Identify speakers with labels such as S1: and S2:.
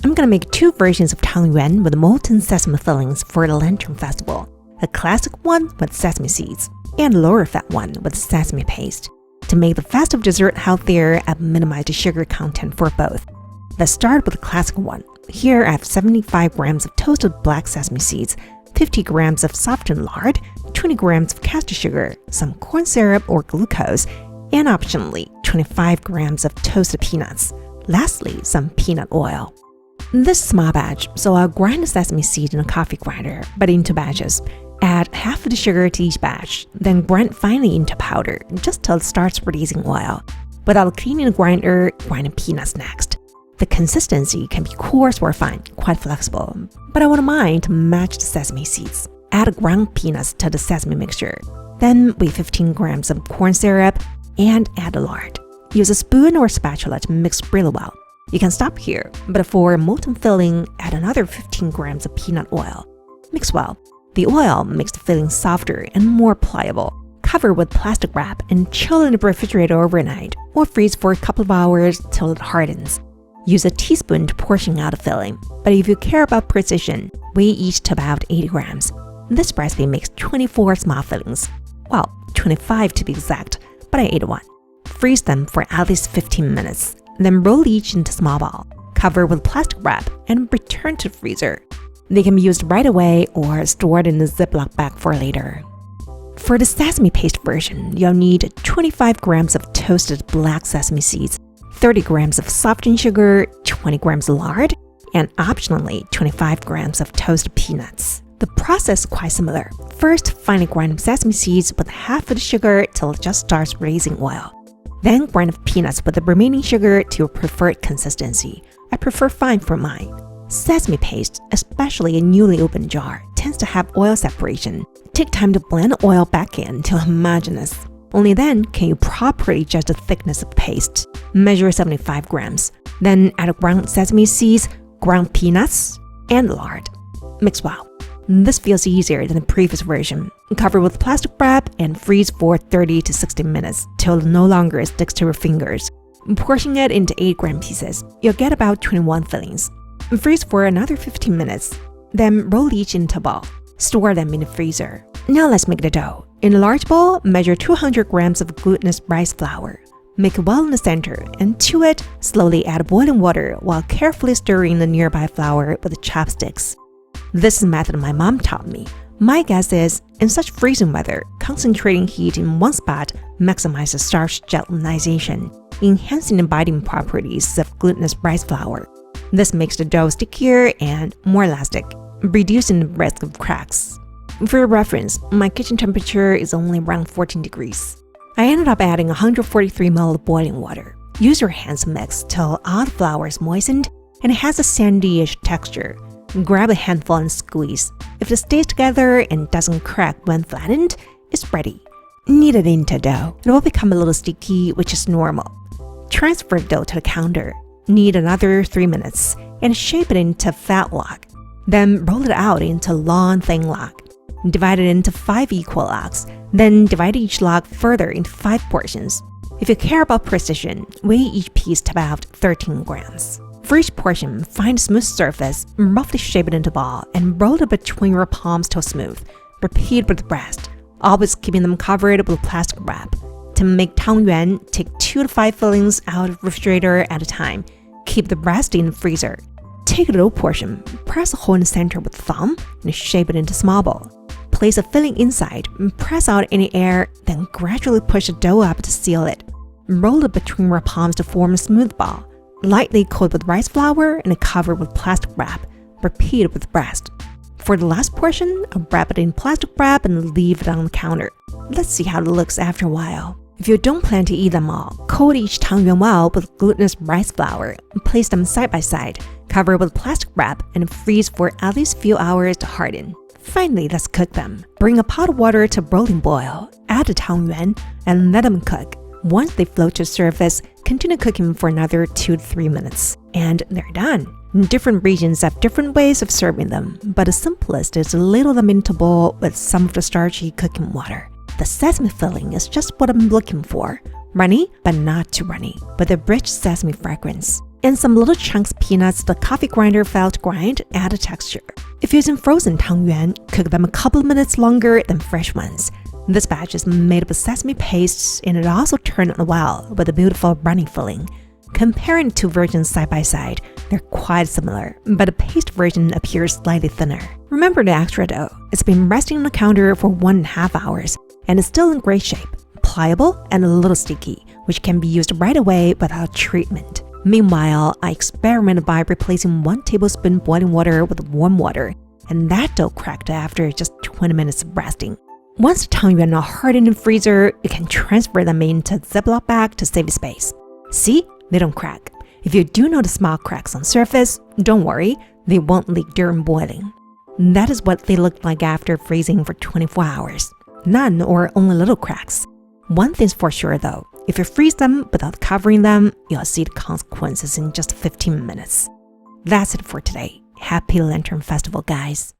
S1: I'm gonna make two versions of Tangyuan with molten sesame fillings for the Lantern Festival. A classic one with sesame seeds, and a lower fat one with sesame paste. To make the festive dessert healthier, I've minimized the sugar content for both. Let's start with the classic one. Here I have 75 grams of toasted black sesame seeds, 50 grams of softened lard, 20 grams of castor sugar, some corn syrup or glucose, and optionally 25 grams of toasted peanuts. Lastly, some peanut oil. This is a small batch, so I'll grind the sesame seed in a coffee grinder, but into batches. Add half of the sugar to each batch, then grind finely into powder, just till it starts releasing oil. Without cleaning the grinder, grind the peanuts next. The consistency can be coarse or fine, quite flexible, but I wouldn't mind to match the sesame seeds. Add ground peanuts to the sesame mixture, then weigh 15 grams of corn syrup, and add the lard. Use a spoon or spatula to mix really well. You can stop here, but for a molten filling, add another 15 grams of peanut oil. Mix well. The oil makes the filling softer and more pliable. Cover with plastic wrap and chill in the refrigerator overnight or freeze for a couple of hours till it hardens. Use a teaspoon to portion out the filling, but if you care about precision, weigh each to about 80 grams. This recipe makes 24 small fillings. Well, 25 to be exact, but I ate one. Freeze them for at least 15 minutes. Then roll each into small ball, cover with plastic wrap, and return to the freezer. They can be used right away or stored in a Ziploc bag for later. For the sesame paste version, you'll need 25 grams of toasted black sesame seeds, 30 grams of softened sugar, 20 grams of lard, and optionally 25 grams of toasted peanuts. The process is quite similar. First, finely grind sesame seeds with half of the sugar till it just starts releasing oil. Then grind the peanuts with the remaining sugar to your preferred consistency. I prefer fine for mine. Sesame paste, especially a newly opened jar, tends to have oil separation. Take time to blend the oil back in until homogeneous. Only then can you properly judge the thickness of paste. Measure 75 grams. Then add ground sesame seeds, ground peanuts, and lard. Mix well. This feels easier than the previous version. Cover with plastic wrap and freeze for 30 to 60 minutes till it no longer sticks to your fingers. Portion it into 8-gram pieces. You'll get about 21 fillings. Freeze for another 15 minutes. Then roll each into a ball. Store them in the freezer. Now let's make the dough. In a large bowl, measure 200 grams of glutinous rice flour. Make a well in the center, and to it, slowly add boiling water while carefully stirring the nearby flour with chopsticks. This is a method my mom taught me. My guess is, in such freezing weather, concentrating heat in one spot maximizes starch gelatinization, enhancing the binding properties of glutinous rice flour. This makes the dough stickier and more elastic, reducing the risk of cracks. For reference, my kitchen temperature is only around 14 degrees. I ended up adding 143 ml of boiling water. Use your hands to mix till all the flour is moistened and it has a sandy-ish texture. Grab a handful and squeeze. If it stays together and doesn't crack when flattened, it's ready. Knead it into dough. It will become a little sticky, which is normal. Transfer dough to the counter. Knead another 3 minutes and shape it into a fat log. Then roll it out into a long, thin log. Divide it into 5 equal logs. Then divide each log further into 5 portions. If you care about precision, weigh each piece to about 13 grams. For each portion, find a smooth surface, roughly shape it into a ball, and roll it between your palms till smooth. Repeat with the rest, always keeping them covered with plastic wrap. To make Tangyuan, take 2 to 5 fillings out of the refrigerator at a time. Keep the rest in the freezer. Take a little portion, press a hole in the center with the thumb, and shape it into a small ball. Place a filling inside, press out any air, then gradually push the dough up to seal it. Roll it between your palms to form a smooth ball. Lightly coat with rice flour and cover with plastic wrap. Repeat with the rest. For the last portion, wrap it in plastic wrap and leave it on the counter. Let's see how it looks after a while. If you don't plan to eat them all, coat each Tangyuan well with glutinous rice flour. Place them side by side, cover with plastic wrap, and freeze for at least a few hours to harden. Finally, let's cook them. Bring a pot of water to boiling boil, add the Tangyuan, and let them cook. Once they float to the surface, continue cooking for another 2 to 3 minutes. And they're done. Different regions have different ways of serving them, but the simplest is to ladle them into a bowl with some of the starchy cooking water. The sesame filling is just what I'm looking for. Runny, but not too runny, with a rich sesame fragrance. and some little chunks of peanuts the coffee grinder failed to grind add a texture. If using frozen tangyuan, cook them a couple of minutes longer than fresh ones. This batch is made up of sesame paste and it also turned out well with a beautiful runny filling. Comparing two versions side by side, they're quite similar, but the paste version appears slightly thinner. Remember the extra dough. It's been resting on the counter for 1.5 hours and is still in great shape, pliable and a little sticky, which can be used right away without treatment. Meanwhile, I experimented by replacing 1 tablespoon boiling water with warm water, and that dough cracked after just 20 minutes of resting. Once the tangyuan are hardened in the freezer, you can transfer them into a Ziploc bag to save space. See? They don't crack. If you do notice small cracks on the surface, don't worry, they won't leak during boiling. That is what they look like after freezing for 24 hours. None or only little cracks. One thing's for sure though, if you freeze them without covering them, you'll see the consequences in just 15 minutes. That's it for today. Happy Lantern Festival, guys!